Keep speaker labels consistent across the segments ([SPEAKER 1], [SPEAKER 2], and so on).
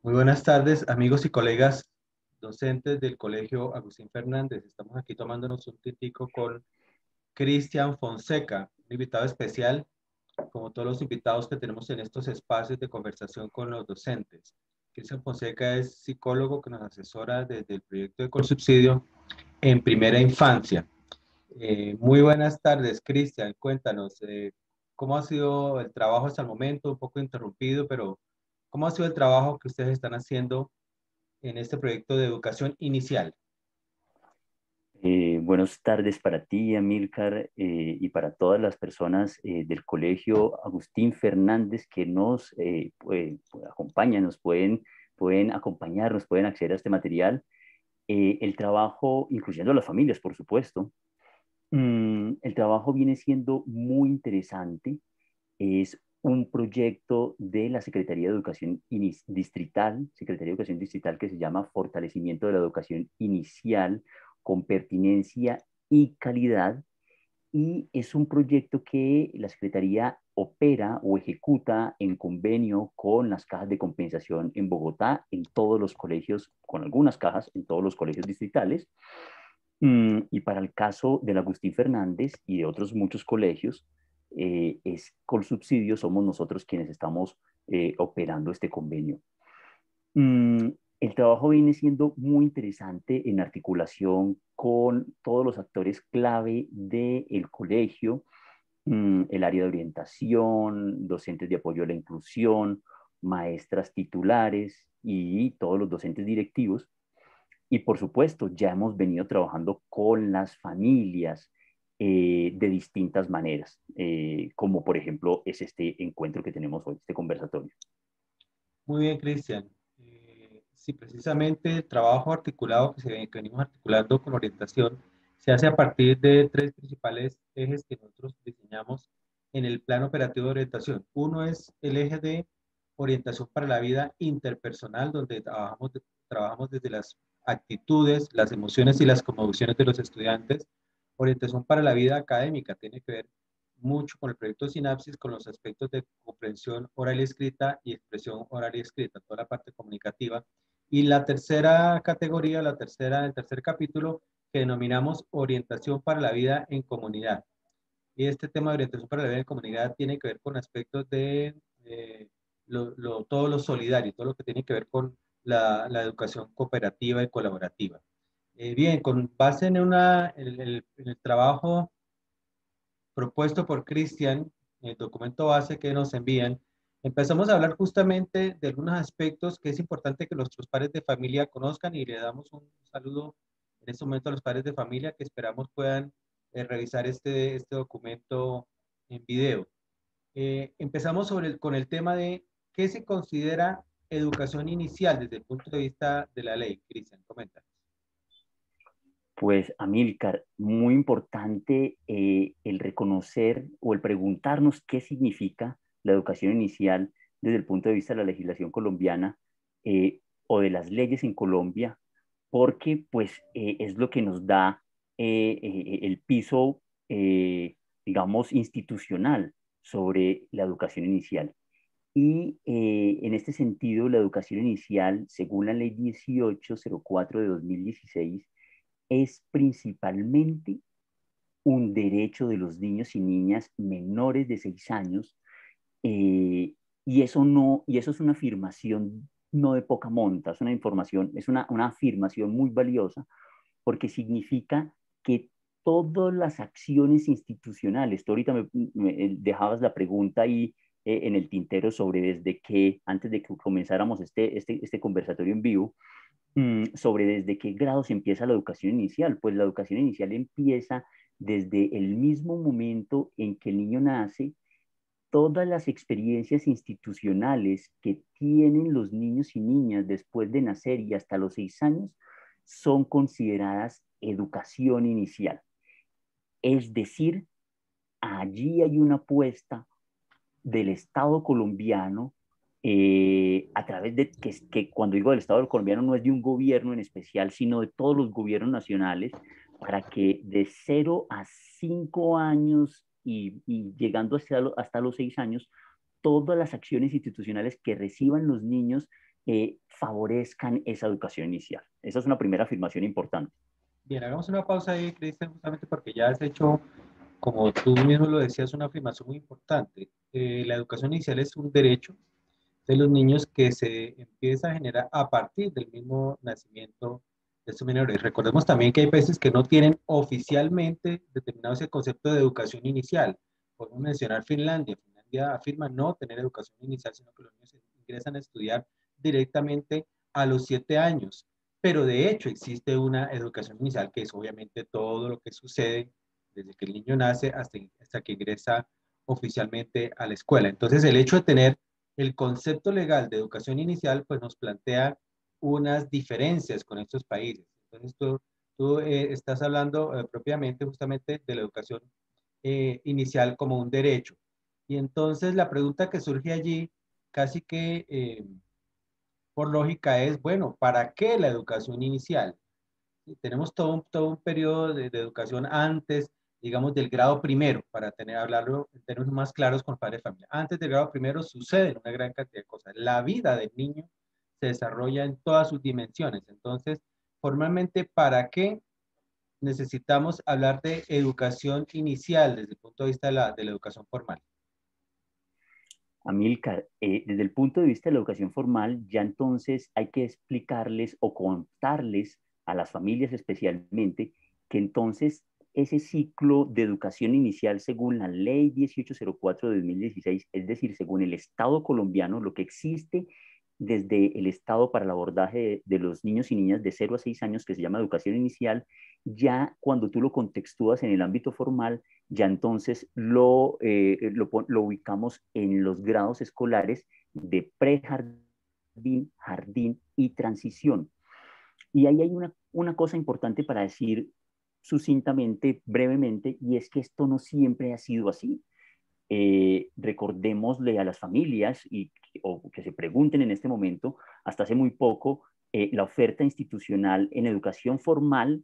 [SPEAKER 1] Muy buenas tardes, amigos y colegas docentes del Colegio Agustín Fernández. Estamos aquí tomándonos un tintico con Cristian Fonseca, un invitado especial, como todos los invitados que tenemos en estos espacios de conversación con los docentes. Cristian Fonseca es psicólogo que nos asesora desde el proyecto de Colsubsidio en primera infancia. Muy buenas tardes, Cristian. Cuéntanos, ¿cómo ha sido el trabajo hasta el momento? Un poco interrumpido, pero ¿cómo ha sido el trabajo que ustedes están haciendo en este proyecto de educación inicial?
[SPEAKER 2] Buenas tardes para ti, Amílcar, y para todas las personas del Colegio Agustín Fernández que nos acompañan, pueden acompañarnos, pueden acceder a este material. El trabajo, incluyendo a las familias, por supuesto, el trabajo viene siendo muy interesante. Es un proyecto de la Secretaría de Educación Distrital, Secretaría de Educación Distrital, que se llama Fortalecimiento de la Educación Inicial con Pertinencia y Calidad. Y es un proyecto que la Secretaría opera o ejecuta en convenio con las cajas de compensación en Bogotá, en todos los colegios, con algunas cajas en todos los colegios distritales. Y para el caso del Agustín Fernández y de otros muchos colegios, es con subsidio, somos nosotros quienes estamos operando este convenio. Mm, el trabajo viene siendo muy interesante en articulación con todos los actores clave del colegio, el área de orientación, docentes de apoyo a la inclusión, maestras titulares y todos los docentes directivos. Y por supuesto, ya hemos venido trabajando con las familias de distintas maneras, como por ejemplo es este encuentro que tenemos hoy, este conversatorio.
[SPEAKER 1] Muy bien, Cristian. Sí, precisamente el trabajo articulado que venimos articulando con orientación se hace a partir de tres principales ejes que nosotros diseñamos en el plan operativo de orientación. Uno es el eje de orientación para la vida interpersonal, donde trabajamos desde las actitudes, las emociones y las conmociones de los estudiantes. Orientación para la vida académica tiene que ver mucho con el proyecto Sinapsis, con los aspectos de comprensión oral y escrita y expresión oral y escrita, toda la parte comunicativa. Y la tercera categoría, el tercer capítulo, que denominamos orientación para la vida en comunidad. Y este tema de orientación para la vida en comunidad tiene que ver con aspectos de todo lo solidario, todo lo que tiene que ver con la educación cooperativa y colaborativa. Bien, con base en el trabajo propuesto por Cristian, el documento base que nos envían, empezamos a hablar justamente de algunos aspectos que es importante que nuestros padres de familia conozcan y le damos un saludo en este momento a los padres de familia que esperamos puedan revisar este documento en video. Empezamos con el tema de qué se considera educación inicial desde el punto de vista de la ley. Cristian, comenta.
[SPEAKER 2] Pues, Amílcar, muy importante el reconocer o el preguntarnos qué significa la educación inicial desde el punto de vista de la legislación colombiana o de las leyes en Colombia, porque pues es lo que nos da el piso, digamos, institucional sobre la educación inicial. Y en este sentido, la educación inicial, según la ley 1804 de 2016, es principalmente un derecho de los niños y niñas menores de 6 años, y eso es una afirmación no de poca monta, es una información, es una afirmación muy valiosa porque significa que todas las acciones institucionales, tú ahorita me dejabas la pregunta ahí en el tintero sobre desde que, antes de que comenzáramos este conversatorio en vivo, sobre desde qué grado se empieza la educación inicial. Pues la educación inicial empieza desde el mismo momento en que el niño nace. Todas las experiencias institucionales que tienen los niños y niñas después de nacer y hasta los 6 años son consideradas educación inicial. Es decir, allí hay una apuesta del Estado colombiano, a través de que cuando digo del Estado colombiano no es de un gobierno en especial, sino de todos los gobiernos nacionales, para que de 0 a 5 años y llegando hasta los 6 años, todas las acciones institucionales que reciban los niños favorezcan esa educación inicial. Esa es una primera afirmación importante.
[SPEAKER 1] Bien, hagamos una pausa ahí, Cristian, justamente porque ya has hecho, como tú mismo lo decías, una afirmación muy importante. La educación inicial es un derecho de los niños que se empieza a generar a partir del mismo nacimiento de estos menores. Recordemos también que hay países que no tienen oficialmente determinado ese concepto de educación inicial. Podemos mencionar Finlandia. Finlandia afirma no tener educación inicial, sino que los niños ingresan a estudiar directamente a los 7 años. Pero de hecho existe una educación inicial que es obviamente todo lo que sucede desde que el niño nace hasta que ingresa oficialmente a la escuela. Entonces, el hecho de tener el concepto legal de educación inicial, pues nos plantea unas diferencias con estos países. Entonces, tú estás hablando propiamente justamente de la educación inicial como un derecho. Y entonces la pregunta que surge allí, casi que por lógica, es, bueno, ¿para qué la educación inicial? Tenemos todo un periodo de educación antes, digamos, del grado primero, para hablarlo en términos más claros con padres de familia. Antes del grado primero suceden una gran cantidad de cosas. La vida del niño se desarrolla en todas sus dimensiones. Entonces, formalmente, ¿para qué necesitamos hablar de educación inicial desde el punto de vista de la educación formal?
[SPEAKER 2] Amílcar, desde el punto de vista de la educación formal, ya entonces hay que explicarles o contarles a las familias especialmente que entonces ese ciclo de educación inicial según la ley 1804 de 2016, es decir, según el Estado colombiano, lo que existe desde el Estado para el abordaje de los niños y niñas de 0 a 6 años, que se llama educación inicial, ya cuando tú lo contextúas en el ámbito formal, ya entonces lo ubicamos en los grados escolares de prejardín, jardín y transición. Y ahí hay una cosa importante para decir sucintamente, brevemente, y es que esto no siempre ha sido así. Recordémosle a las familias o que se pregunten en este momento, hasta hace muy poco, la oferta institucional en educación formal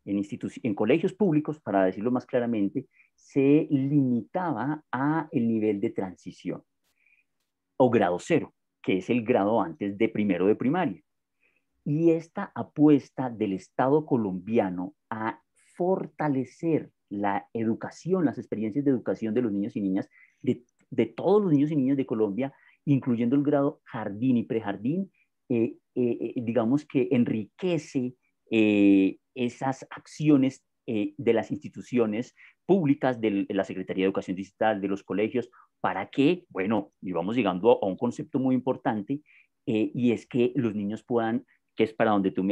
[SPEAKER 2] en colegios públicos, para decirlo más claramente, se limitaba a el nivel de transición o grado cero, que es el grado antes de primero de primaria. Y esta apuesta del Estado colombiano a fortalecer la educación, las experiencias de educación de los niños y niñas, de todos los niños y niñas de Colombia, incluyendo el grado jardín y prejardín, digamos que enriquece esas acciones de las instituciones públicas, de la Secretaría de Educación Digital, de los colegios, para que, bueno, y vamos llegando a un concepto muy importante, y es que los niños puedan, que es para donde tú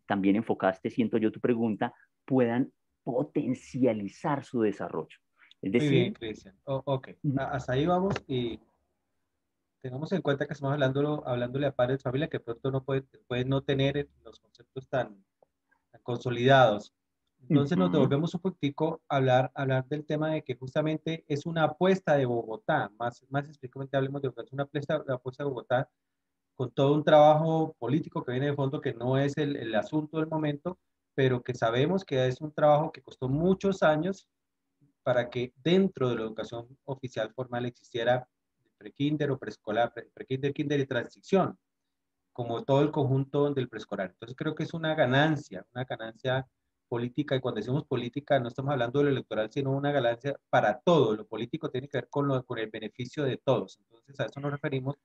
[SPEAKER 2] también enfocaste, siento yo tu pregunta, puedan potencializar su desarrollo. Es
[SPEAKER 1] Muy bien,
[SPEAKER 2] decir,
[SPEAKER 1] Cristian. Ok, hasta ahí vamos y tengamos en cuenta que estamos hablándole a padres de familia que pronto no pueden no tener los conceptos tan consolidados. Entonces nos devolvemos un poquitico a hablar del tema de que justamente es una apuesta de Bogotá, más específicamente hablemos de una apuesta de Bogotá con todo un trabajo político que viene de fondo, que no es el asunto del momento, pero que sabemos que es un trabajo que costó muchos años para que dentro de la educación oficial formal existiera prekinder o preescolar, prekinder, kinder y transición, como todo el conjunto del preescolar. Entonces creo que es una ganancia política, y cuando decimos política no estamos hablando de lo electoral, sino una ganancia para todo. Lo político tiene que ver con el beneficio de todos. Entonces a eso nos referimos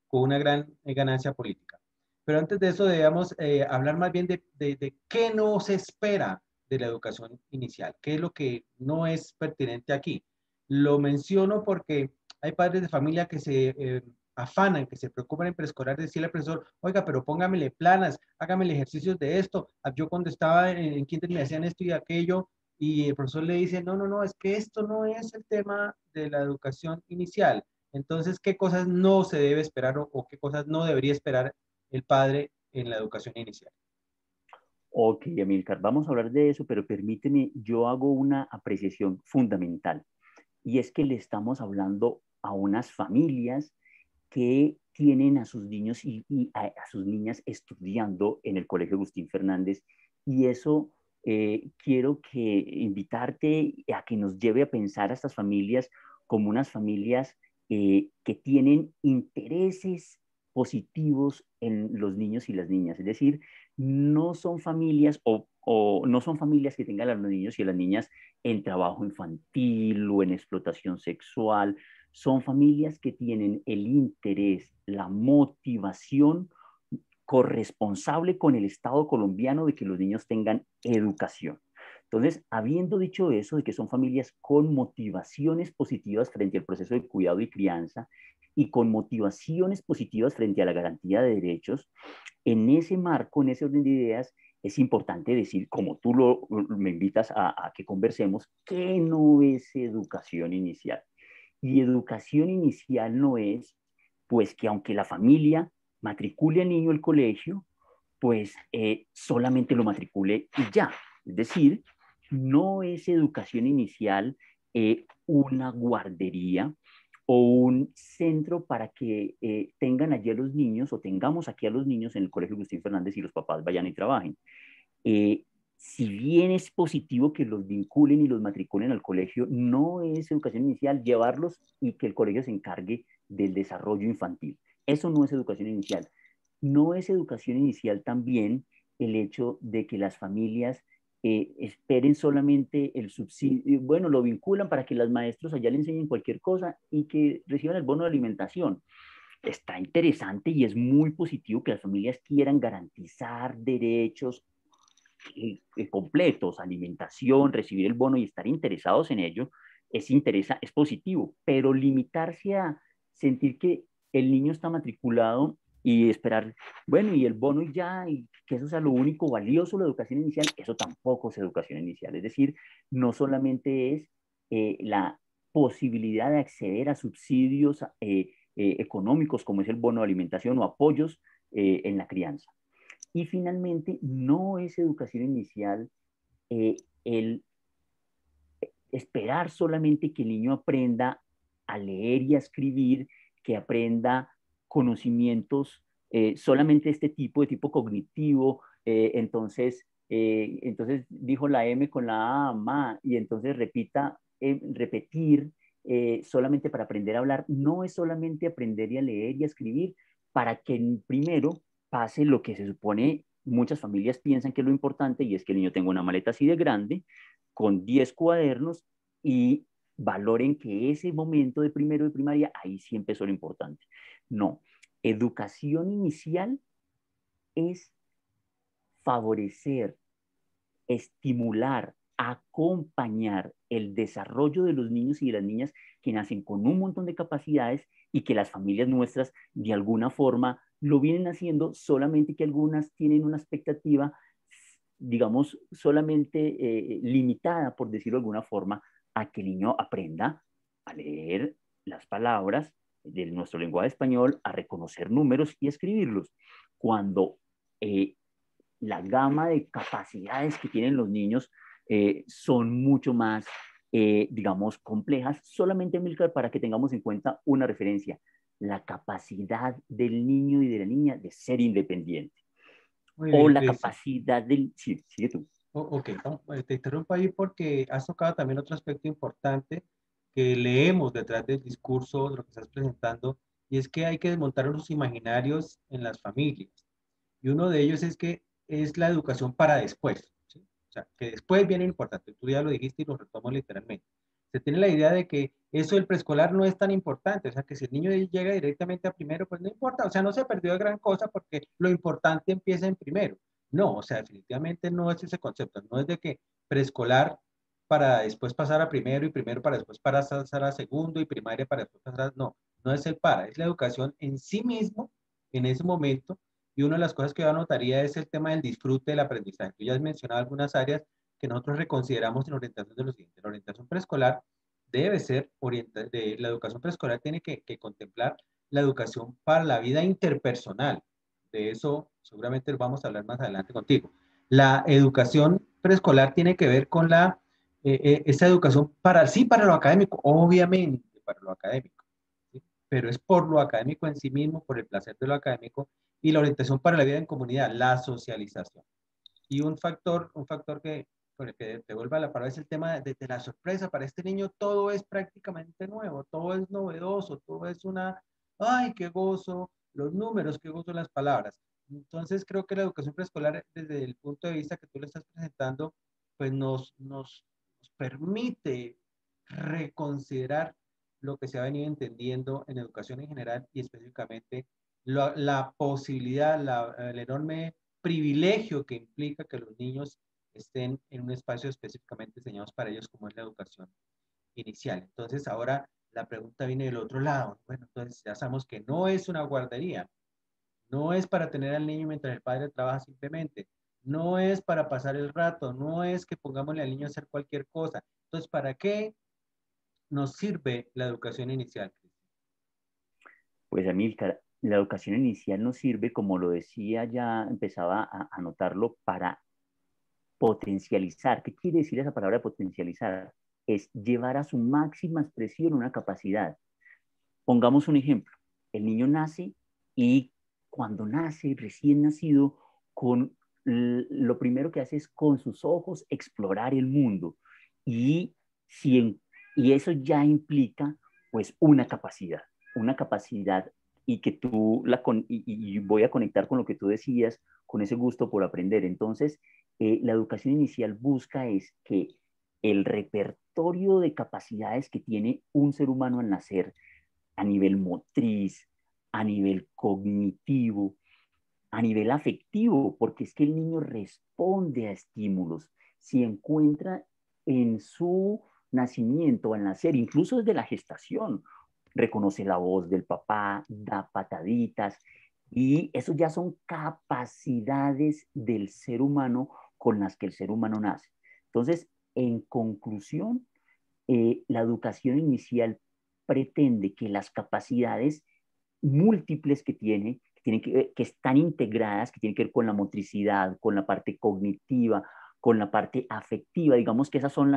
[SPEAKER 1] con una gran ganancia política. Pero antes de eso debemos hablar más bien de qué no se espera de la educación inicial, qué es lo que no es pertinente aquí. Lo menciono porque hay padres de familia que se afanan, que se preocupan en preescolar, decirle al profesor, oiga, pero póngamele planas, hágame ejercicios de esto. Yo cuando estaba en kinder me hacían esto y aquello, y el profesor le dice, no, no, no, es que esto no es el tema de la educación inicial. Entonces, ¿qué cosas no se debe esperar o qué cosas no debería esperar el padre en la educación inicial?
[SPEAKER 2] ok, Amilcar, vamos a hablar de eso, pero permíteme, yo hago una apreciación fundamental, y es que le estamos hablando a unas familias que tienen a sus niños y a sus niñas estudiando en el Colegio Agustín Fernández, y eso quiero que invitarte a que nos lleve a pensar a estas familias como unas familias que tienen intereses positivos en los niños y las niñas. Es decir, no son familias o no son familias que tengan a los niños y a las niñas en trabajo infantil o en explotación sexual. Son familias que tienen el interés, la motivación corresponsable con el Estado colombiano de que los niños tengan educación. Entonces, habiendo dicho eso, de que son familias con motivaciones positivas frente al proceso de cuidado y crianza y con motivaciones positivas frente a la garantía de derechos, en ese marco, en ese orden de ideas, es importante decir, como tú me invitas a que conversemos, que no es educación inicial. Y educación inicial no es, pues, que aunque la familia matricule al niño al colegio, pues solamente lo matricule y ya. Es decir, no es educación inicial una guardería o un centro para que tengan allí a los niños o tengamos aquí a los niños en el Colegio Agustín Fernández y los papás vayan y trabajen. Eh, si bien es positivo que los vinculen y los matriculen al colegio, no es educación inicial llevarlos y que el colegio se encargue del desarrollo infantil. Eso no es educación inicial. No es educación inicial también el hecho de que las familias esperen solamente el subsidio, bueno, lo vinculan para que los maestros allá le enseñen cualquier cosa y que reciban el bono de alimentación. Está interesante y es muy positivo que las familias quieran garantizar derechos completos, alimentación, recibir el bono y estar interesados en ello, es positivo, pero limitarse a sentir que el niño está matriculado y esperar, bueno, y el bono y ya, y que eso sea lo único valioso, la educación inicial, eso tampoco es educación inicial. Es decir, no solamente es la posibilidad de acceder a subsidios económicos como es el bono de alimentación o apoyos en la crianza. Y finalmente, no es educación inicial el esperar solamente que el niño aprenda a leer y a escribir, que aprenda conocimientos solamente de este tipo, de tipo cognitivo. Entonces dijo la M con la A, ma, y entonces repetir solamente para aprender a hablar. No es solamente aprender a leer y a escribir para que primero pase lo que se supone muchas familias piensan que es lo importante y es que el niño tenga una maleta así de grande con 10 cuadernos y valoren que ese momento de primero de primaria, ahí sí empezó lo importante. No, educación inicial es favorecer, estimular, acompañar el desarrollo de los niños y de las niñas que nacen con un montón de capacidades y que las familias nuestras de alguna forma lo vienen haciendo, solamente que algunas tienen una expectativa, digamos, solamente limitada, por decirlo de alguna forma, a que el niño aprenda a leer las palabras de nuestro lenguaje español, a reconocer números y escribirlos. Cuando la gama de capacidades que tienen los niños son mucho más, digamos, complejas. Solamente, Milcar, para que tengamos en cuenta una referencia, la capacidad del niño y de la niña de ser independiente.
[SPEAKER 1] Muy
[SPEAKER 2] O
[SPEAKER 1] bien,
[SPEAKER 2] la
[SPEAKER 1] Cristian.
[SPEAKER 2] capacidad del... Sí, sigue tú.
[SPEAKER 1] Ok, te interrumpo ahí porque has tocado también otro aspecto importante que leemos detrás del discurso, de lo que estás presentando, y es que hay que desmontar los imaginarios en las familias. Y uno de ellos es que es la educación para después, ¿sí? O sea, que después viene lo importante. Tú ya lo dijiste y lo retomo literalmente. Se tiene la idea de que eso del preescolar no es tan importante, o sea, que si el niño llega directamente a primero, pues no importa, o sea, no se perdió de gran cosa porque lo importante empieza en primero. No, o sea, definitivamente no es ese concepto, no es de que preescolar para después pasar a primero y primero para después pasar a segundo y primaria para después pasar a... No, no es el para, es la educación en sí mismo en ese momento y una de las cosas que yo anotaría es el tema del disfrute del aprendizaje. Tú ya has mencionado algunas áreas que nosotros reconsideramos en orientación de lo siguiente. La orientación preescolar debe ser, la educación preescolar tiene que contemplar la educación para la vida interpersonal. De eso seguramente vamos a hablar más adelante contigo. La educación preescolar tiene que ver con esa educación para, sí, para lo académico, obviamente para lo académico, ¿sí? Pero es por lo académico en sí mismo, por el placer de lo académico, y la orientación para la vida en comunidad, la socialización. Y un factor que, con el que te vuelva la palabra es el tema de la sorpresa. Para este niño todo es prácticamente nuevo, todo es novedoso, todo es una, ay, qué gozo los números, qué juego son las palabras. Entonces creo que la educación preescolar, desde el punto de vista que tú le estás presentando, pues nos permite reconsiderar lo que se ha venido entendiendo en educación en general y específicamente la posibilidad, el enorme privilegio que implica que los niños estén en un espacio específicamente diseñados para ellos, como es la educación inicial. Entonces, ahora la pregunta viene del otro lado. Bueno, entonces ya sabemos que no es una guardería, no es para tener al niño mientras el padre trabaja simplemente, no es para pasar el rato, no es que pongámosle al niño a hacer cualquier cosa. Entonces, ¿para qué nos sirve la educación inicial?
[SPEAKER 2] Pues Amílcar, la educación inicial nos sirve, como lo decía, ya empezaba a notarlo, para potencializar. ¿Qué quiere decir esa palabra potencializar? Es llevar a su máxima expresión una capacidad. Pongamos un ejemplo. El niño nace y cuando nace, recién nacido, con lo primero que hace es con sus ojos explorar el mundo. Y, si en, y eso ya implica pues una capacidad y que tú y voy a conectar con lo que tú decías, con ese gusto por aprender. Entonces, la educación inicial busca es que el repertorio de capacidades que tiene un ser humano al nacer a nivel motriz, a nivel cognitivo, a nivel afectivo, porque es que el niño responde a estímulos. Si encuentra en su nacimiento, al nacer, incluso desde la gestación, reconoce la voz del papá, da pataditas, y eso ya son capacidades del ser humano con las que el ser humano nace. Entonces, en conclusión, la educación inicial pretende que las capacidades múltiples que tiene, que están integradas, que tienen que ver con la motricidad, con la parte cognitiva, con la parte afectiva, digamos que esas son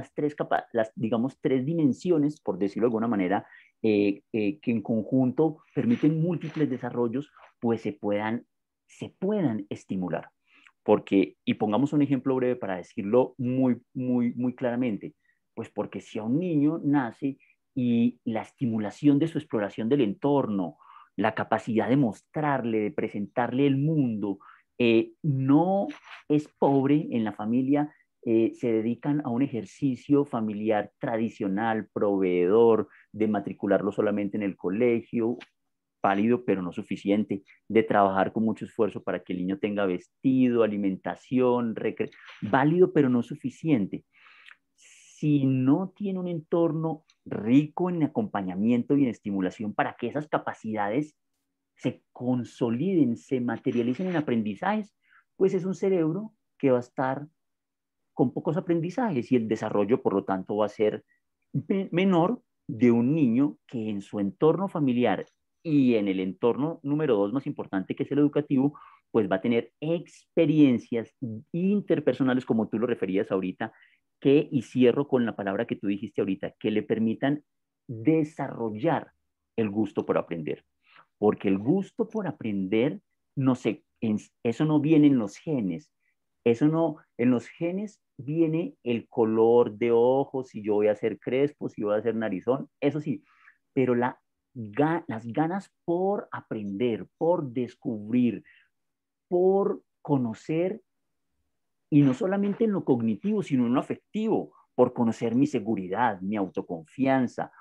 [SPEAKER 2] digamos, tres dimensiones, por decirlo de alguna manera, que en conjunto permiten múltiples desarrollos, pues se puedan estimular. Porque, y pongamos un ejemplo breve para decirlo muy, muy, muy claramente, pues porque si a un niño nace y la estimulación de su exploración del entorno, la capacidad de mostrarle, de presentarle el mundo, no es pobre en la familia, se dedican a un ejercicio familiar tradicional, proveedor, de matricularlo solamente en el colegio, válido pero no suficiente, de trabajar con mucho esfuerzo para que el niño tenga vestido, alimentación, válido pero no suficiente. Si no tiene un entorno rico en acompañamiento y en estimulación para que esas capacidades se consoliden, se materialicen en aprendizajes, pues es un cerebro que va a estar con pocos aprendizajes y el desarrollo, por lo tanto, va a ser menor de un niño que en su entorno familiar y en el entorno número dos más importante, que es el educativo, pues va a tener experiencias interpersonales, como tú lo referías ahorita, y cierro con la palabra que tú dijiste ahorita, que le permitan desarrollar el gusto por aprender. Porque el gusto por aprender, no sé, eso no viene en los genes, eso no, en los genes viene el color de ojos, si yo voy a ser crespo, si voy a ser narizón, eso sí, pero las ganas por aprender, por descubrir, por conocer, y no solamente en lo cognitivo, sino en lo afectivo, por conocer mi seguridad, mi autoconfianza,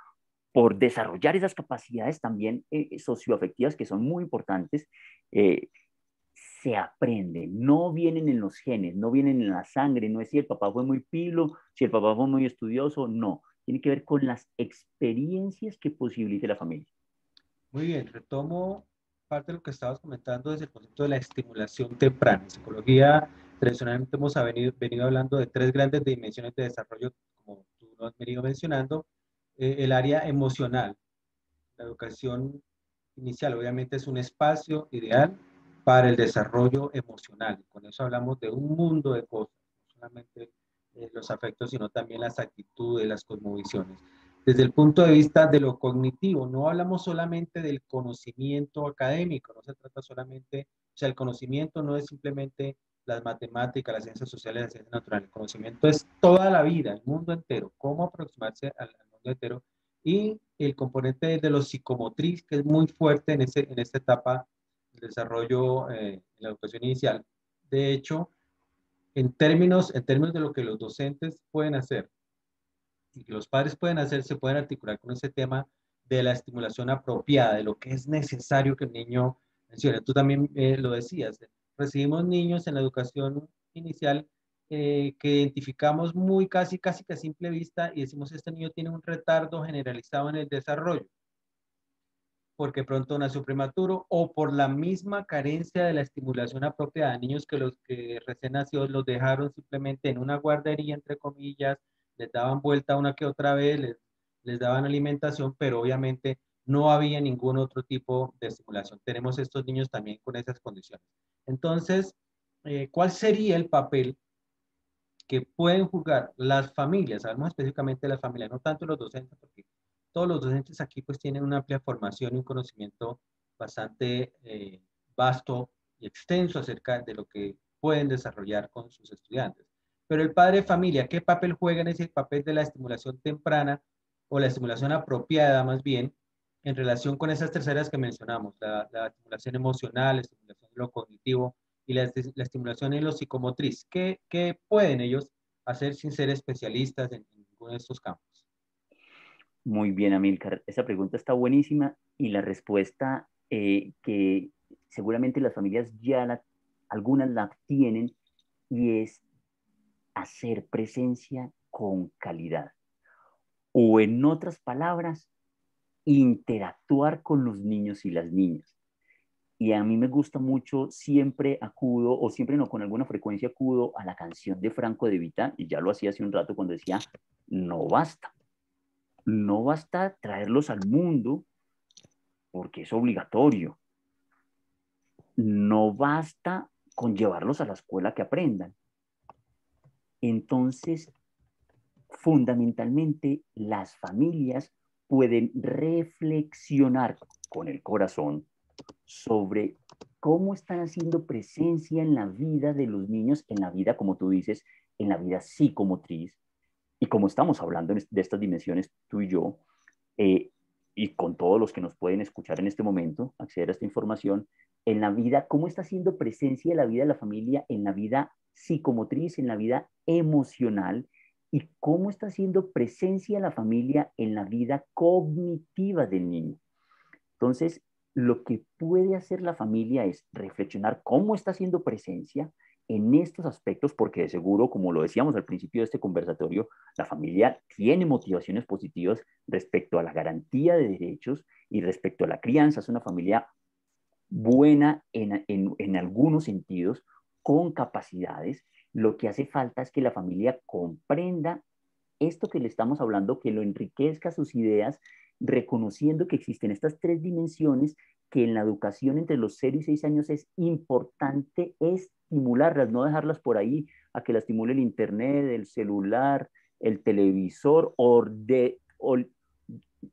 [SPEAKER 2] por desarrollar esas capacidades también socioafectivas que son muy importantes, eh, se aprende, no vienen en los genes, no vienen en la sangre, no es si el papá fue muy pilo, si el papá fue muy estudioso, no, tiene que ver con las experiencias que posibilite la familia.
[SPEAKER 1] Muy bien, retomo parte de lo que estabas comentando desde el concepto de la estimulación temprana. En psicología, tradicionalmente hemos venido hablando de tres grandes dimensiones de desarrollo, como tú lo has venido mencionando. El área emocional. La educación inicial, obviamente, es un espacio ideal para el desarrollo emocional. Con eso hablamos de un mundo de cosas, no solamente los afectos, sino también las actitudes, las cosmovisiones. Desde el punto de vista de lo cognitivo, no hablamos solamente del conocimiento académico, no se trata solamente, o sea, el conocimiento no es simplemente las matemáticas, las ciencias sociales, las ciencias naturales. El conocimiento es toda la vida, el mundo entero, cómo aproximarse al mundo entero y el componente de lo psicomotriz, que es muy fuerte en esta etapa el desarrollo en la educación inicial. De hecho, en términos de lo que los docentes pueden hacer y que los padres pueden hacer, se pueden articular con ese tema de la estimulación apropiada, de lo que es necesario que el niño mencione. Tú también lo decías, recibimos niños en la educación inicial que identificamos muy casi que a simple vista y decimos, este niño tiene un retardo generalizado en el desarrollo porque pronto nació prematuro o por la misma carencia de la estimulación apropiada. Niños que los que recién nacidos los dejaron simplemente en una guardería, entre comillas, les daban vuelta una que otra vez, les daban alimentación, pero obviamente no había ningún otro tipo de estimulación. Tenemos estos niños también con esas condiciones. Entonces, ¿cuál sería el papel que pueden jugar las familias? Hablamos específicamente de las familias, no tanto los docentes, porque todos los docentes aquí pues tienen una amplia formación y un conocimiento bastante vasto y extenso acerca de lo que pueden desarrollar con sus estudiantes. Pero el padre de familia, ¿qué papel juega en ese papel de la estimulación temprana o la estimulación apropiada más bien en relación con esas terceras que mencionamos, la estimulación emocional, la estimulación de lo cognitivo y la estimulación en lo psicomotriz? ¿Qué pueden ellos hacer sin ser especialistas en ninguno de estos campos?
[SPEAKER 2] Muy bien, Amílcar. Esa pregunta está buenísima y la respuesta que seguramente las familias algunas la tienen, y es hacer presencia con calidad. O en otras palabras, interactuar con los niños y las niñas. Y a mí me gusta mucho, siempre acudo, o siempre no, con alguna frecuencia acudo a la canción de Franco De Vita, y ya lo hacía hace un rato cuando decía, no basta. No basta traerlos al mundo porque es obligatorio. No basta con llevarlos a la escuela que aprendan. Entonces, fundamentalmente, las familias pueden reflexionar con el corazón sobre cómo están haciendo presencia en la vida de los niños, en la vida, como tú dices, en la vida psicomotriz. Y como estamos hablando de estas dimensiones, tú y yo, eh, y con todos los que nos pueden escuchar en este momento, acceder a esta información, en la vida, cómo está haciendo presencia la vida de la familia en la vida psicomotriz, en la vida emocional, y cómo está haciendo presencia la familia en la vida cognitiva del niño. Entonces, lo que puede hacer la familia es reflexionar cómo está haciendo presencia en estos aspectos, porque de seguro, como lo decíamos al principio de este conversatorio, la familia tiene motivaciones positivas respecto a la garantía de derechos y respecto a la crianza. Es una familia buena en algunos sentidos, con capacidades. Lo que hace falta es que la familia comprenda esto que le estamos hablando, que lo enriquezca sus ideas, reconociendo que existen estas tres dimensiones que en la educación entre los 0 y 6 años es importante estimularlas, no dejarlas por ahí a que la estimule el internet, el celular, el televisor, o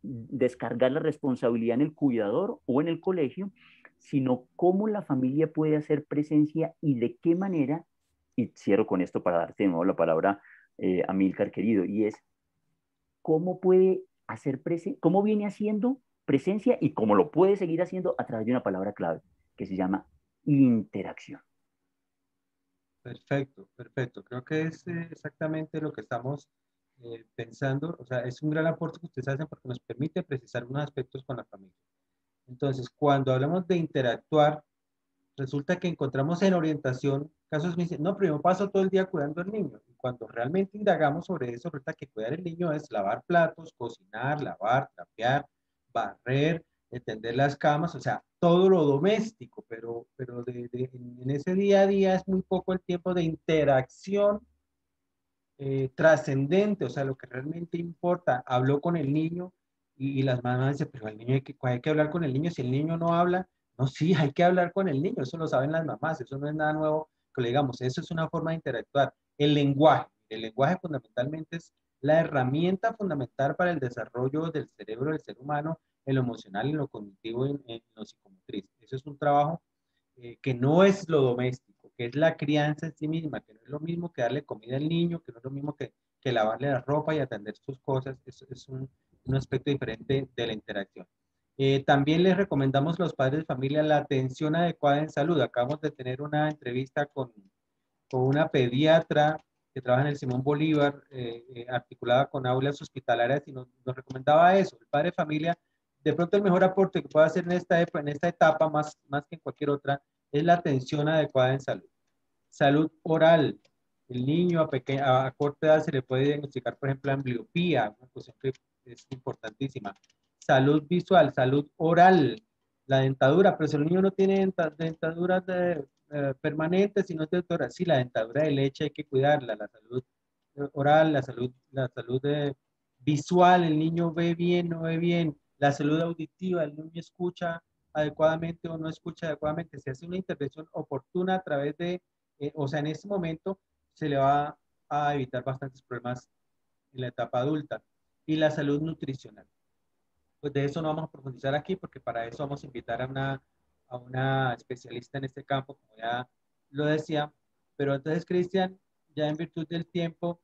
[SPEAKER 2] descargar la responsabilidad en el cuidador o en el colegio, sino cómo la familia puede hacer presencia y de qué manera. Y cierro con esto para darte de nuevo la palabra, Amílcar querido, y es cómo puede hacer presencia, cómo viene haciendo presencia y cómo lo puede seguir haciendo a través de una palabra clave que se llama interacción.
[SPEAKER 1] Perfecto, perfecto. Creo que es exactamente lo que estamos pensando. O sea, es un gran aporte que ustedes hacen porque nos permite precisar unos aspectos con la familia. Entonces, cuando hablamos de interactuar, resulta que encontramos en orientación casos que dicen, no, pero yo paso todo el día cuidando al niño. Y cuando realmente indagamos sobre eso, resulta que cuidar al niño es lavar platos, cocinar, lavar, trapear, barrer, tender las camas, o sea, todo lo doméstico, pero en ese día a día es muy poco el tiempo de interacción trascendente, o sea, lo que realmente importa. Habló con el niño y las mamás dicen, pero el niño hay que hablar con el niño, si el niño no habla, no, sí, hay que hablar con el niño, eso lo saben las mamás, eso no es nada nuevo que le digamos, eso es una forma de interactuar. El lenguaje fundamentalmente es la herramienta fundamental para el desarrollo del cerebro del ser humano, en lo emocional, en lo cognitivo, en lo psicomotriz. Eso es un trabajo que no es lo doméstico, que es la crianza en sí misma, que no es lo mismo que darle comida al niño, que no es lo mismo que lavarle la ropa y atender sus cosas, es un aspecto diferente de la interacción. También les recomendamos a los padres de familia la atención adecuada en salud. Acabamos de tener una entrevista con una pediatra que trabaja en el Simón Bolívar, articulada con aulas hospitalarias, y nos recomendaba eso. El padre de familia, de pronto el mejor aporte que puede hacer en esta etapa, más que en cualquier otra, es la atención adecuada en salud. Salud oral. El niño a corta edad se le puede diagnosticar, por ejemplo, ambliopía, una cuestión que es importantísima. Salud visual, salud oral, la dentadura, pero si el niño no tiene dentaduras permanentes, sino dentadura, sí, la dentadura de leche hay que cuidarla, la salud oral, la salud visual, el niño ve bien, no ve bien, la salud auditiva, el niño escucha adecuadamente o no escucha adecuadamente, se hace una intervención oportuna a través de, o sea, en ese momento se le va a evitar bastantes problemas en la etapa adulta. Y la salud nutricional. Pues de eso no vamos a profundizar aquí porque para eso vamos a invitar a una especialista en este campo, como ya lo decía. Pero entonces, Cristian, ya en virtud del tiempo,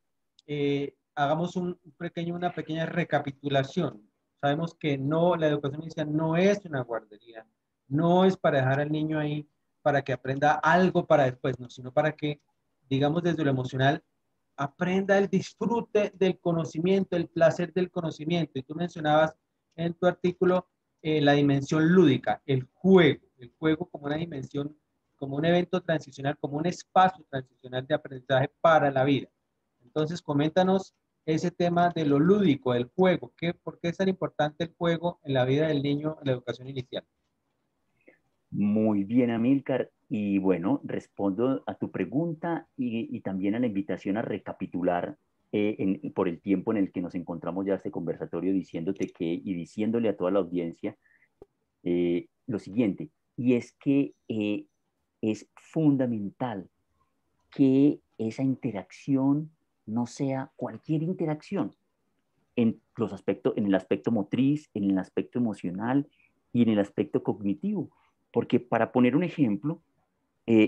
[SPEAKER 1] hagamos una pequeña recapitulación. Sabemos que no, la educación inicial no es una guardería, no es para dejar al niño ahí para que aprenda algo para después, no, sino para que, digamos, desde lo emocional, aprenda el disfrute del conocimiento, el placer del conocimiento. Y tú mencionabas en tu artículo la dimensión lúdica, el juego como una dimensión, como un evento transicional, como un espacio transicional de aprendizaje para la vida. Entonces, coméntanos ese tema de lo lúdico, el juego. ¿Por qué es tan importante el juego en la vida del niño en la educación inicial?
[SPEAKER 2] Muy bien, Amílcar. Y bueno, respondo a tu pregunta y también a la invitación a recapitular por el tiempo en el que nos encontramos ya este conversatorio diciéndote que y diciéndole a toda la audiencia lo siguiente, y es que es fundamental que esa interacción no sea cualquier interacción en los aspectos, en el aspecto motriz, en el aspecto emocional y en el aspecto cognitivo. Porque para poner un ejemplo,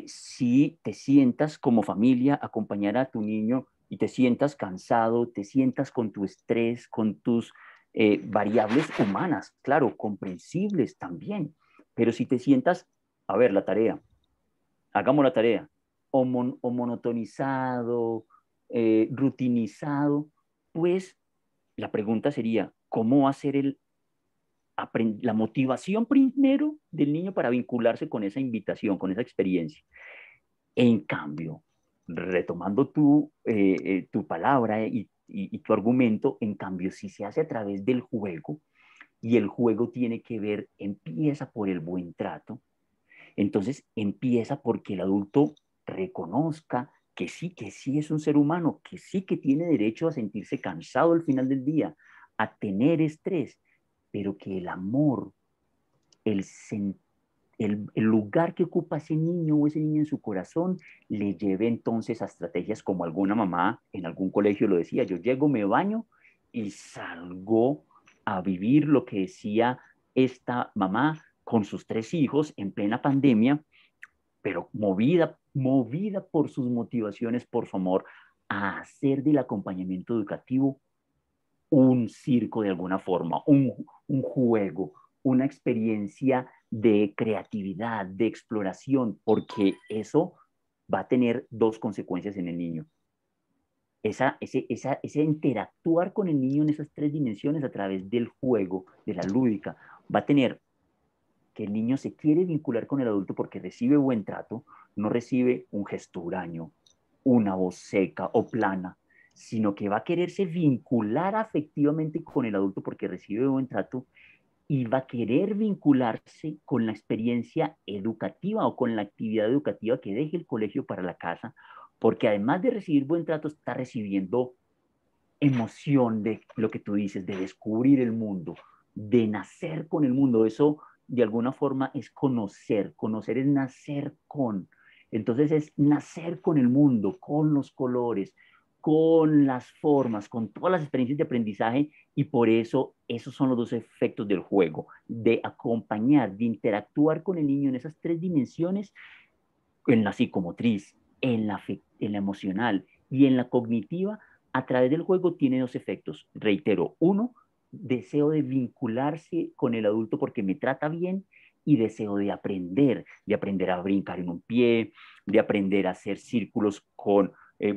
[SPEAKER 2] si te sientas como familia a acompañar a tu niño y te sientas cansado, te sientas con tu estrés, con tus variables humanas, claro, comprensibles también, pero si te sientas, a ver, la tarea, hagamos la tarea, o monotonizado, rutinizado, pues la pregunta sería, ¿cómo va a ser la motivación primero del niño para vincularse con esa invitación, con esa experiencia? En cambio, retomando tu palabra y tu argumento, en cambio, si se hace a través del juego y el juego tiene que ver, empieza por el buen trato, entonces empieza porque el adulto reconozca que sí es un ser humano, que sí que tiene derecho a sentirse cansado al final del día, a tener estrés, pero que el amor, el, el lugar que ocupa ese niño o ese niño en su corazón le lleve entonces a estrategias como alguna mamá en algún colegio lo decía, yo llego, me baño y salgo a vivir lo que decía esta mamá con sus tres hijos en plena pandemia, pero movida por sus motivaciones, por su amor, a hacer del acompañamiento educativo un circo de alguna forma, un juego, una experiencia de creatividad, de exploración, porque eso va a tener dos consecuencias en el niño. Ese interactuar con el niño en esas tres dimensiones a través del juego, de la lúdica, va a tener que el niño se quiere vincular con el adulto porque recibe buen trato, no recibe un gesto huraño, una voz seca o plana, sino que va a quererse vincular afectivamente con el adulto porque recibe buen trato y va a querer vincularse con la experiencia educativa o con la actividad educativa que deje el colegio para la casa, porque además de recibir buen trato, está recibiendo emoción de lo que tú dices, de descubrir el mundo, de nacer con el mundo. Eso de alguna forma es conocer, conocer es nacer con. Entonces es nacer con el mundo, con los colores, con las formas, con todas las experiencias de aprendizaje y por eso esos son los dos efectos del juego, de acompañar, de interactuar con el niño en esas tres dimensiones, en la psicomotriz, en la emocional y en la cognitiva, a través del juego tiene dos efectos. Reitero, uno, deseo de vincularse con el adulto porque me trata bien y deseo de aprender a brincar en un pie, de aprender a hacer círculos con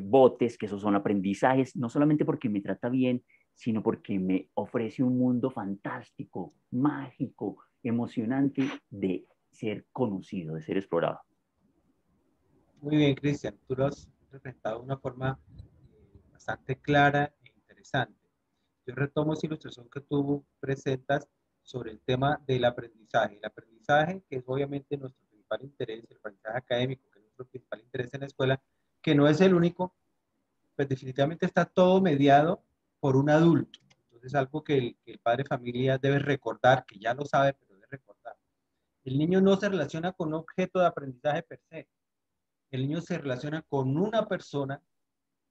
[SPEAKER 2] botes, que esos son aprendizajes, no solamente porque me trata bien, sino porque me ofrece un mundo fantástico, mágico, emocionante de ser conocido, de ser explorado.
[SPEAKER 1] Muy bien, Cristian, tú lo has presentado de una forma bastante clara e interesante. Yo retomo esa ilustración que tú presentas sobre el tema del aprendizaje. El aprendizaje, que es obviamente nuestro principal interés, el aprendizaje académico, que es nuestro principal interés en la escuela, que no es el único, pues definitivamente está todo mediado por un adulto. Entonces, algo que el padre de familia debe recordar, que ya lo sabe, pero debe recordar. El niño no se relaciona con un objeto de aprendizaje per se. El niño se relaciona con una persona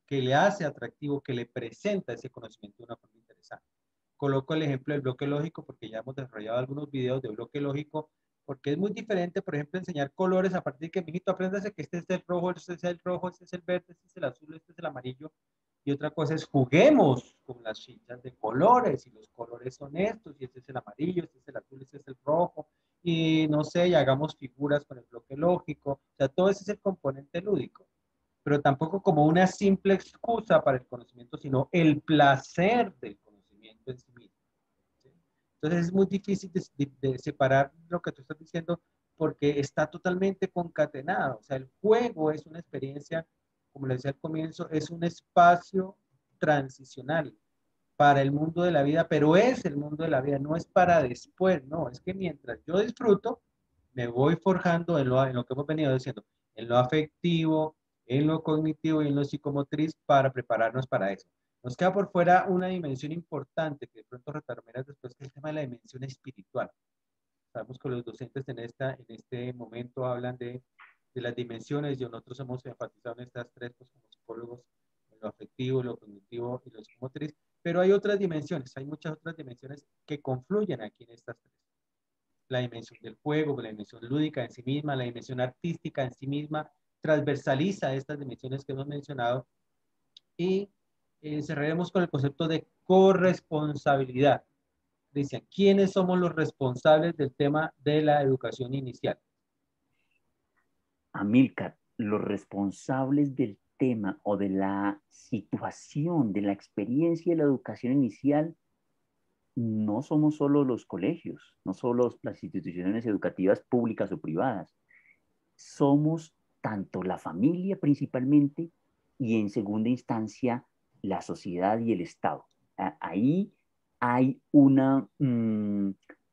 [SPEAKER 1] que le hace atractivo, que le presenta ese conocimiento de una forma interesante. Coloco el ejemplo del bloque lógico porque ya hemos desarrollado algunos videos de bloque lógico, porque es muy diferente, por ejemplo, enseñar colores a partir de que, mijito, apréndase que este es el rojo, este es el rojo, este es el verde, este es el azul, este es el amarillo. Y otra cosa es juguemos con las fichas de colores, y los colores son estos, y este es el amarillo, este es el azul, este es el rojo, y no sé, y hagamos figuras con el bloque lógico. O sea, todo ese es el componente lúdico, pero tampoco como una simple excusa para el conocimiento, sino el placer del conocimiento en sí mismo. ¿Sí? Entonces es muy difícil de separar lo que tú estás diciendo porque está totalmente concatenado. O sea, el juego es una experiencia, como le decía al comienzo, es un espacio transicional para el mundo de la vida, pero es el mundo de la vida, no es para después, no, es que mientras yo disfruto, me voy forjando en lo que hemos venido diciendo, en lo afectivo, en lo cognitivo y en lo psicomotriz para prepararnos para eso. Nos queda por fuera una dimensión importante que de pronto retomarás después, que es el tema de la dimensión espiritual. Sabemos que los docentes en este momento hablan de las dimensiones y nosotros hemos enfatizado en estas tres, pues, como psicólogos, en lo afectivo, lo cognitivo y lo psicomotriz, pero hay otras dimensiones, hay muchas otras dimensiones que confluyen aquí en estas tres. La dimensión del juego, la dimensión lúdica en sí misma, la dimensión artística en sí misma, transversaliza estas dimensiones que hemos mencionado y cerraremos con el concepto de corresponsabilidad. Cristian, ¿quiénes somos los responsables del tema de la educación inicial?
[SPEAKER 2] Amílcar, los responsables del tema o de la situación, de la experiencia de la educación inicial, no somos solo los colegios, no solo las instituciones educativas públicas o privadas, somos tanto la familia principalmente y en segunda instancia la sociedad y el Estado. Ahí hay una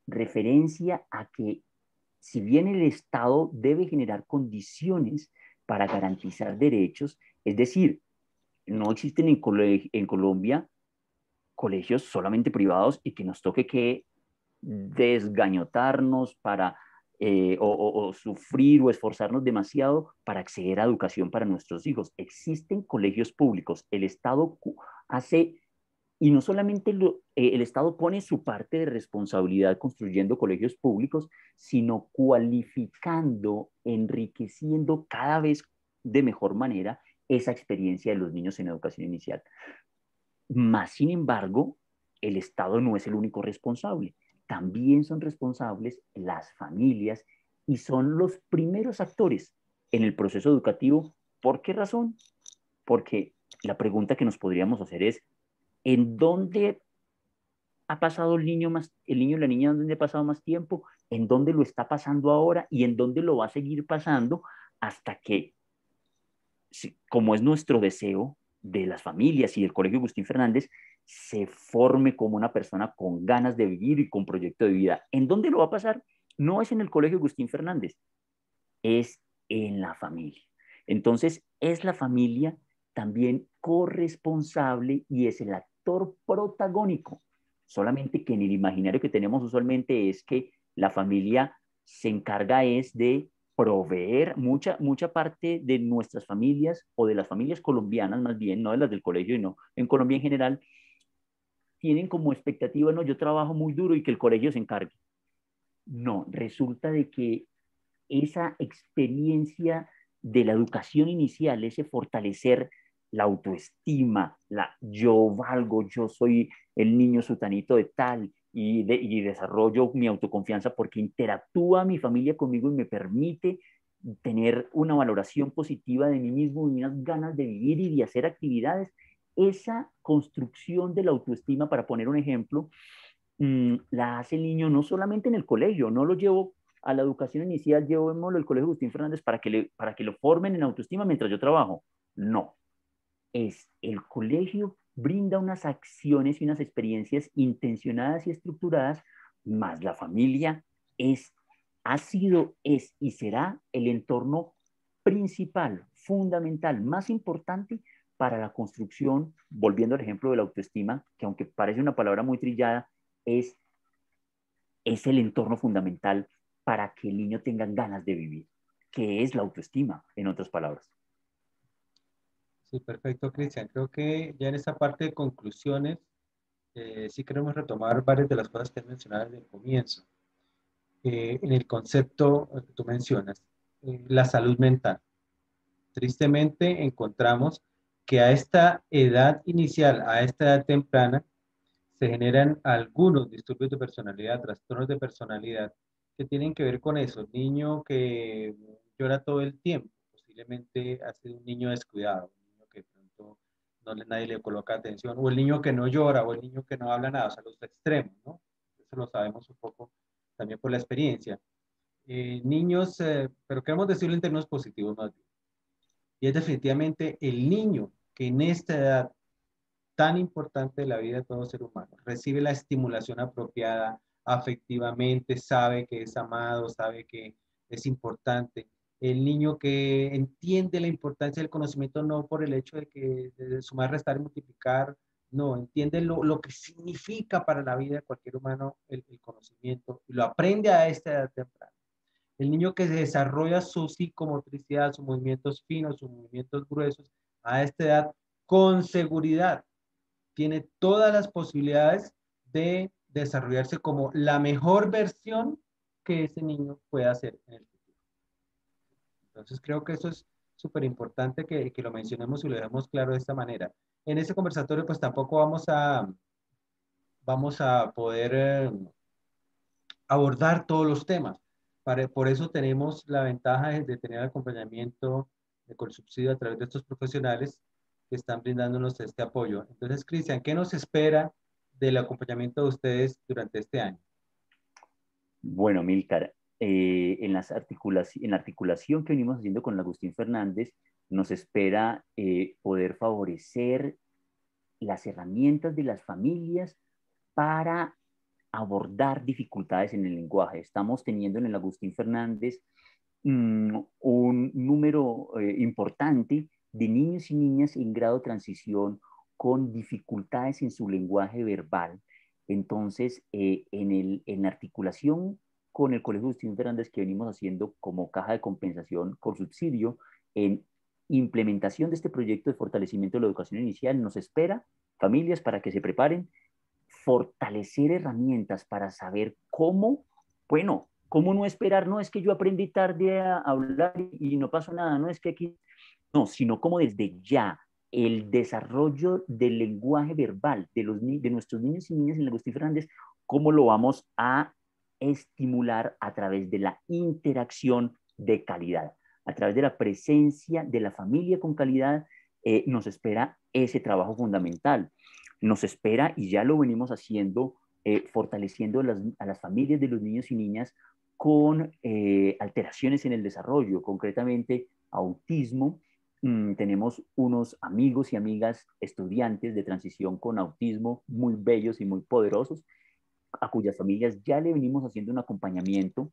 [SPEAKER 2] referencia a que si bien el Estado debe generar condiciones para garantizar derechos, es decir, no existen en Colombia colegios solamente privados y que nos toque que desgañotarnos para o sufrir o esforzarnos demasiado para acceder a educación para nuestros hijos. Existen colegios públicos. El Estado hace, y no solamente el Estado pone su parte de responsabilidad construyendo colegios públicos, sino cualificando, enriqueciendo cada vez de mejor manera esa experiencia de los niños en educación inicial. Más sin embargo, el Estado no es el único responsable. También son responsables las familias y son los primeros actores en el proceso educativo. ¿Por qué razón? Porque la pregunta que nos podríamos hacer es, ¿en dónde ha pasado el niño y la niña, dónde ha pasado más tiempo? ¿En dónde lo está pasando ahora? ¿Y en dónde lo va a seguir pasando hasta que, como es nuestro deseo de las familias y del Colegio Agustín Fernández, se forme como una persona con ganas de vivir y con proyecto de vida? ¿En dónde lo va a pasar? No es en el Colegio Agustín Fernández, es en la familia. Entonces, es la familia también corresponsable y es el actor protagónico. Solamente que en el imaginario que tenemos usualmente es que la familia se encarga es de proveer mucha parte de nuestras familias o de las familias colombianas más bien, no de las del colegio y no, en Colombia en general, tienen como expectativa, no, yo trabajo muy duro y que el colegio se encargue. No, resulta de que esa experiencia de la educación inicial, ese fortalecer la autoestima, yo valgo, yo soy el niño sutanito de tal y desarrollo mi autoconfianza porque interactúa mi familia conmigo y me permite tener una valoración positiva de mí mismo y unas ganas de vivir y de hacer actividades. Esa construcción de la autoestima, para poner un ejemplo, la hace el niño no solamente en el colegio, no lo llevo a la educación inicial, llevémoslo al colegio Agustín Fernández para que lo formen en autoestima mientras yo trabajo. No, es el colegio brinda unas acciones y unas experiencias intencionadas y estructuradas, más la familia es, ha sido, es y será el entorno principal, fundamental, más importante para la construcción, volviendo al ejemplo de la autoestima, que aunque parece una palabra muy trillada, es, es el entorno fundamental para que el niño tenga ganas de vivir, que es la autoestima, en otras palabras.
[SPEAKER 1] Sí, perfecto, Cristian. Creo que ya en esta parte de conclusiones, sí queremos retomar varias de las cosas que has mencionado desde el comienzo. En el concepto que tú mencionas, la salud mental. Tristemente encontramos que a esta edad inicial, a esta edad temprana, se generan algunos disturbios de personalidad, trastornos de personalidad que tienen que ver con eso. Niño que llora todo el tiempo, posiblemente ha sido un niño descuidado, un niño que de pronto nadie le coloca atención, o el niño que no llora, o el niño que no habla nada, o sea, los extremos, ¿no? Eso lo sabemos un poco también por la experiencia. Niños, pero queremos decirlo en términos positivos más bien. Y es definitivamente el niño que en esta edad tan importante de la vida de todo ser humano recibe la estimulación apropiada afectivamente, sabe que es amado, sabe que es importante. El niño que entiende la importancia del conocimiento no por el hecho de que de sumar, restar y multiplicar, no, entiende lo que significa para la vida de cualquier humano el conocimiento y lo aprende a esta edad temprana. El niño que desarrolla su psicomotricidad, sus movimientos finos, sus movimientos gruesos, a esta edad, con seguridad, tiene todas las posibilidades de desarrollarse como la mejor versión que ese niño pueda hacer en el futuro. Entonces creo que eso es súper importante que lo mencionemos y lo dejemos claro de esta manera. En ese conversatorio pues tampoco vamos a poder abordar todos los temas. Por eso tenemos la ventaja de tener acompañamiento con subsidio a través de estos profesionales que están brindándonos este apoyo. Entonces, Cristian, ¿qué nos espera del acompañamiento de ustedes durante este año?
[SPEAKER 2] Bueno, Milcar, en la articulación que venimos haciendo con Agustín Fernández, nos espera poder favorecer las herramientas de las familias para abordar dificultades en el lenguaje. Estamos teniendo en el Agustín Fernández un número importante de niños y niñas en grado de transición con dificultades en su lenguaje verbal. Entonces, en la articulación con el Colegio Agustín Fernández que venimos haciendo como caja de compensación por subsidio, en implementación de este proyecto de fortalecimiento de la educación inicial, nos espera familias para que se preparen, fortalecer herramientas para saber cómo, bueno, cómo no esperar, no es que yo aprendí tarde a hablar y no pasó nada, no es que aquí, no, sino como desde ya el desarrollo del lenguaje verbal de nuestros niños y niñas en el Agustín Fernández, cómo lo vamos a estimular a través de la interacción de calidad, a través de la presencia de la familia con calidad, nos espera ese trabajo fundamental. Nos espera, y ya lo venimos haciendo, fortaleciendo a las familias de los niños y niñas con alteraciones en el desarrollo, concretamente autismo. Tenemos unos amigos y amigas estudiantes de transición con autismo muy bellos y muy poderosos, a cuyas familias ya le venimos haciendo un acompañamiento.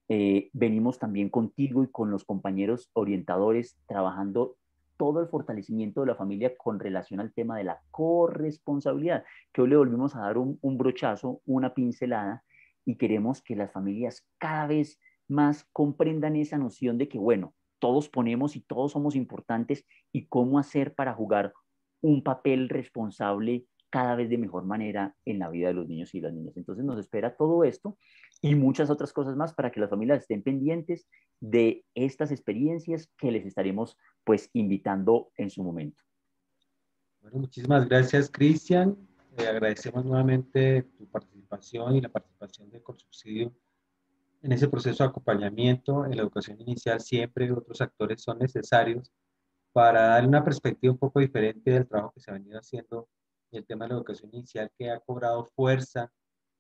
[SPEAKER 2] Venimos también contigo y con los compañeros orientadores trabajando todo el fortalecimiento de la familia con relación al tema de la corresponsabilidad, que hoy le volvimos a dar un brochazo, una pincelada, y queremos que las familias cada vez más comprendan esa noción de que, bueno, todos ponemos y todos somos importantes y cómo hacer para jugar un papel responsable cada vez de mejor manera en la vida de los niños y las niñas. Entonces nos espera todo esto y muchas otras cosas más para que las familias estén pendientes de estas experiencias que les estaremos pues invitando en su momento.
[SPEAKER 1] Bueno, muchísimas gracias, Cristian. Agradecemos nuevamente tu participación y la participación de Colsubsidio en ese proceso de acompañamiento en la educación inicial. Siempre otros actores son necesarios para darle una perspectiva un poco diferente del trabajo que se ha venido haciendo en el tema de la educación inicial, que ha cobrado fuerza,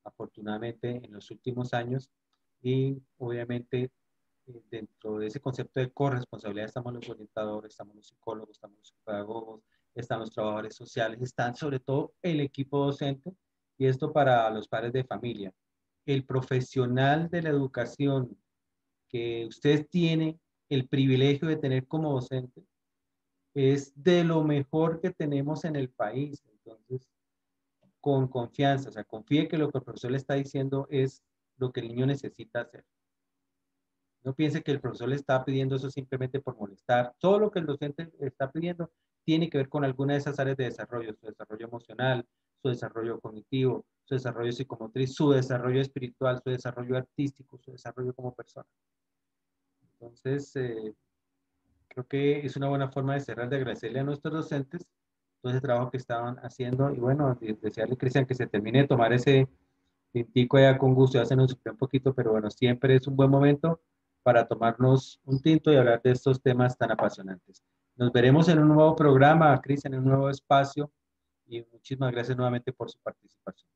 [SPEAKER 1] afortunadamente, en los últimos años. Y obviamente, dentro de ese concepto de corresponsabilidad estamos los orientadores, estamos los psicólogos, estamos los pedagogos, están los trabajadores sociales, están sobre todo el equipo docente, y esto para los padres de familia. El profesional de la educación que usted tiene el privilegio de tener como docente es de lo mejor que tenemos en el país. Entonces, con confianza, o sea, confíe que lo que el profesor le está diciendo es lo que el niño necesita hacer. No piense que el profesor le está pidiendo eso simplemente por molestar. Todo lo que el docente está pidiendo tiene que ver con alguna de esas áreas de desarrollo, su desarrollo emocional, su desarrollo cognitivo, su desarrollo psicomotriz, su desarrollo espiritual, su desarrollo artístico, su desarrollo como persona. Entonces, creo que es una buena forma de cerrar, de agradecerle a nuestros docentes todo ese trabajo que estaban haciendo y bueno, desearle, Cristian, que se termine de tomar ese tintico allá con gusto. Ya se nos sufrió un poquito, pero bueno, siempre es un buen momento para tomarnos un tinto y hablar de estos temas tan apasionantes. Nos veremos en un nuevo programa, Cristian, en un nuevo espacio y muchísimas gracias nuevamente por su participación.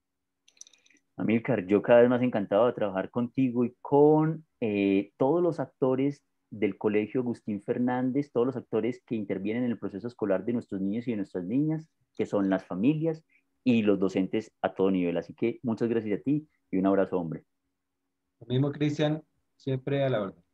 [SPEAKER 2] Amílcar, yo cada vez más encantado de trabajar contigo y con todos los actores del Colegio Agustín Fernández, todos los actores que intervienen en el proceso escolar de nuestros niños y de nuestras niñas, que son las familias y los docentes a todo nivel. Así que muchas gracias a ti y un abrazo, hombre.
[SPEAKER 1] Lo mismo, Cristian, siempre a la orden.